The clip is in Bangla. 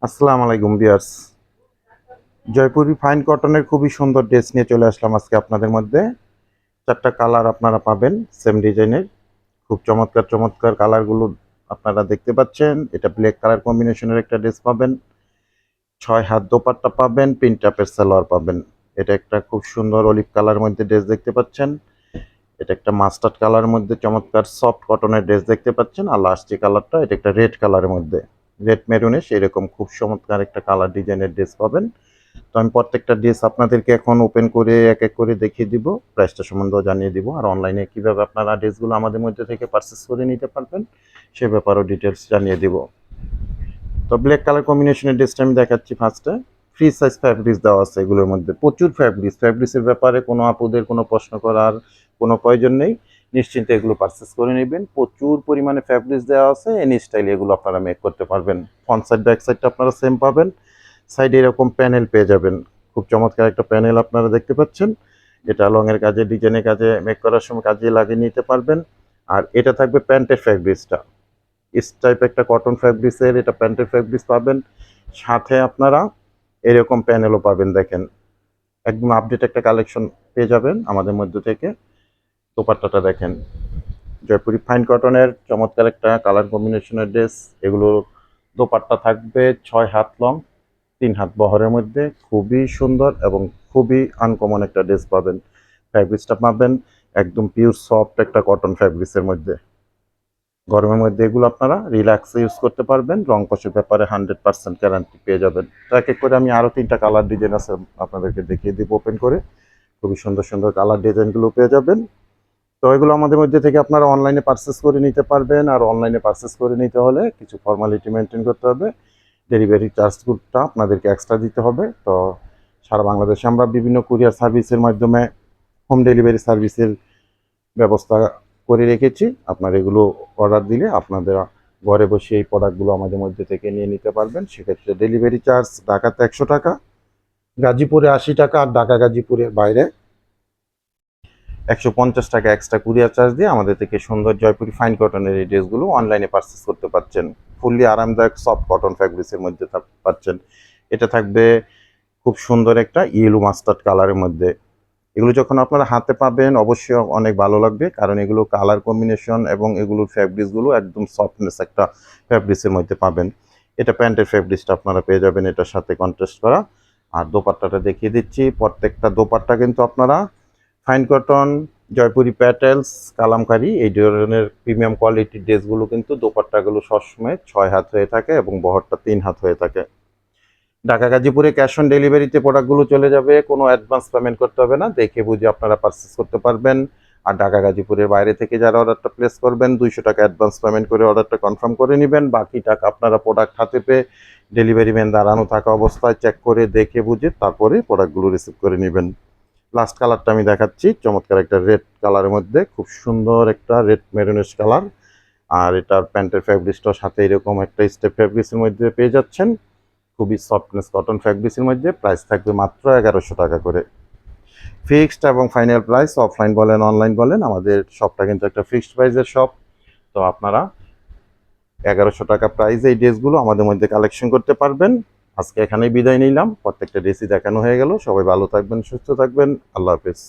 আসসালামু আলাইকুম ভিউয়ার্স। জয়পুরি ফাইন কটনের খুবই সুন্দর ড্রেস নিয়ে চলে আসলাম আজকে আপনাদের মধ্যে। চারটা কালার আপনারা পাবেন সেম ডিজাইনের। খুব চমৎকার চমৎকার কালারগুলো আপনারা দেখতে পাচ্ছেন। এটা ব্ল্যাক কালার কম্বিনেশনের একটা ড্রেস পাবেন, 6 হাত দোপাট্টা পাবেন, প্রিন্ট টাপের সালোয়ার পাবেন। এটা একটা খুব সুন্দর অলিভ কালার মধ্যে ড্রেস দেখতে পাচ্ছেন। এটা একটা মাস্টার্ড কালার মধ্যে চমৎকার সফট কটনের ড্রেস দেখতে পাচ্ছেন। আর লাস্ট যে কালারটা, এটা একটা রেড কালারের মধ্যে, রেড মেরুনে সেরকম খুব চমৎকার একটা কালার ডিজাইনের ড্রেস পাবেন। তো আমি প্রত্যেকটা ড্রেস আপনাদেরকে এখন ওপেন করে এক এক করে দেখিয়ে দিব, প্রাইসটা সম্বন্ধেও জানিয়ে দিব, আর অনলাইনে কিভাবে আপনারা ড্রেসগুলো আমাদের মধ্যে থেকে পারচেস করে নিতে পারবেন সে ব্যাপারেও ডিটেলস জানিয়ে দিব। তো ব্ল্যাক কালার কম্বিনেশনের ড্রেসটা আমি দেখাচ্ছি ফার্স্টে। ফ্রি সাইজ ফ্যাব্রিক্স দেওয়া আছে এগুলোর মধ্যে, প্রচুর ফ্যাব্রিক্সের ব্যাপারে কোনো আপুদের কোনো প্রশ্ন করার কোনো প্রয়োজন নেই। নিশ্চিন্তে এগুলো পারচেস করে নেবেন। প্রচুর পরিমাণে ফ্যাব্রিক্স দেওয়া আছে, এনি স্টাইলে এগুলো আপনারা মেক করতে পারবেন। ফ্রন্ট সাইড ব্যাক সাইডটা আপনারা সেম পাবেন। সাইডে এরকম প্যানেল পেয়ে যাবেন, খুব চমৎকার একটা প্যানেল আপনারা দেখতে পাচ্ছেন। এটা লংয়ের কাজে, ডিজাইনের কাজে, মেক করার সময় কাজে লাগিয়ে নিতে পারবেন। আর এটা থাকবে প্যান্টের ফ্যাব্রিক্সটা, ইস টাইপ একটা কটন ফ্যাব্রিক্সের এটা প্যান্টের ফ্যাব্রিক্স পাবেন। সাথে আপনারা এরকম প্যানেলও পাবেন, দেখেন একদম আপডেট একটা কালেকশন পেয়ে যাবেন আমাদের মধ্যে থেকে। দোপাট্টাটা দেখেন, জয়পুরি ফাইন কটনের চমৎকার একটা কালার কম্বিনেশনের ড্রেস। এগুলো দোপাট্টা থাকবে 6 হাত লং, 3 হাত বহরের মধ্যে, খুবই সুন্দর এবং খুবই আনকমন একটা ড্রেস পাবেন। ফ্যাব্রিক্সটা পাবেন একদম পিওর সফট একটা কটন ফ্যাব্রিক্সের মধ্যে। গরমের মধ্যে এগুলো আপনারা রিল্যাক্সে ইউজ করতে পারবেন। রং কষের ব্যাপারে 100% গ্যারান্টি পেয়ে যাবেন। তো এক এক করে আমি আরও 3টা কালার ডিজাইন আছে আপনাদেরকে দেখিয়ে দিব ওপেন করে। খুবই সুন্দর সুন্দর কালার ডিজাইনগুলো পেয়ে যাবেন। তো এগুলো আমাদের মধ্যে থেকে আপনারা অনলাইনে পারচেস করে নিতে পারবেন। আর অনলাইনে পারচেস করে নিতে হলে কিছু ফর্মালিটি মেনটেন করতে হবে। ডেলিভারি চার্জটা আপনাদেরকে এক্সট্রা দিতে হবে। তো সারা বাংলাদেশে আমরা বিভিন্ন কুরিয়ার সার্ভিসের মাধ্যমে হোম ডেলিভারি সার্ভিসের ব্যবস্থা করে রেখেছি। আপনার এগুলো অর্ডার দিলে আপনাদের ঘরে বসে এই প্রোডাক্টগুলো আমাদের মধ্যে থেকে নিয়ে নিতে পারবেন। সেক্ষেত্রে ডেলিভারি চার্জ ঢাকাতে 100 টাকা, গাজীপুরে 80 টাকা, আর ঢাকা গাজীপুরের বাইরে 150 টাকা এক্সট্রা কুরিয়ার চার্জ দিয়ে আমাদের থেকে সুন্দর জয়পুরি ফাইন কটনের এই ড্রেসগুলো অনলাইনে পারচেস করতে পারছেন। ফুললি আরামদায়ক সফট কটন ফ্যাব্রিক্সের মধ্যে পাচ্ছেন। এটা থাকবে খুব সুন্দর একটা ইয়েলো মাস্টার্ড কালারের মধ্যে। এগুলো যখন আপনারা হাতে পাবেন অবশ্যই অনেক ভালো লাগবে, কারণ এগুলো কালার কম্বিনেশন এবং এগুলোর ফ্যাব্রিক্সগুলো একদম সফটনেস একটা ফ্যাব্রিক্সের মধ্যে পাবেন। এটা প্যান্টের ফ্যাব্রিক্সটা আপনারা পেয়ে যাবেন এটার সাথে কন্ট্রাস্ট করা। আর দোপাট্টাটা দেখিয়ে দিচ্ছি, প্রত্যেকটা দোপাট্টা কিন্তু আপনারা fine cotton, Jaipuri petals, kalamkari এই ধরনের প্রিমিয়াম কোয়ালিটির ড্রেসগুলো কিন্তু দোপাট্টাগুলো সবসময় 6 হাত হয়ে থাকে এবং বহরটা 3 হাত হয়ে থাকে। ঢাকা গাজীপুরে ক্যাশ অন ডেলিভারিতে প্রোডাক্টগুলো চলে যাবে, কোনো অ্যাডভান্স পেমেন্ট করতে হবে না, দেখে বুঝে আপনারা পারচেস করতে পারবেন। আর ঢাকা গাজীপুরের বাইরে থেকে যারা অর্ডারটা প্লেস করবেন 200 টাকা অ্যাডভান্স পেমেন্ট করে অর্ডারটা কনফার্ম করে নেবেন। বাকি টাকা আপনারা প্রোডাক্ট হাতে পেয়ে ডেলিভারি ম্যান দাঁড়ানো থাকা অবস্থায় চেক করে দেখে বুঝে তারপরে প্রোডাক্টগুলো রিসিভ করে নেবেন। লাস্ট কালারটা আমি দেখাচ্ছি, চমৎকার একটা রেড কালারের মধ্যে, খুব সুন্দর একটা রেড মেরুনিশ কালার। আর এটার প্যান্টের ফ্যাব্রিক্সটার সাথে এরকম একটা স্টেপ ফ্যাব্রিক্সের মধ্যে পেয়ে যাচ্ছেন। খুবই সফটনেস কটন ফ্যাব্রিক্সের মধ্যে, প্রাইস থাকবে মাত্র 1100 টাকা করে। ফিক্সড এবং ফাইনাল প্রাইস, অফলাইন বলেন অনলাইন বলেন আমাদের শপটা কিন্তু একটা ফিক্সড প্রাইসের শপ। তো আপনারা 1100 টাকা প্রাইসে এই ড্রেসগুলো আমাদের মধ্যে কালেকশন করতে পারবেন। আজকে এখানেই বিদায় নিলাম, প্রত্যেকটা ড্রেসই দেখানো হয়ে গেল। সবাই ভালো থাকবেন, সুস্থ থাকবেন, আল্লাহ হাফেজ।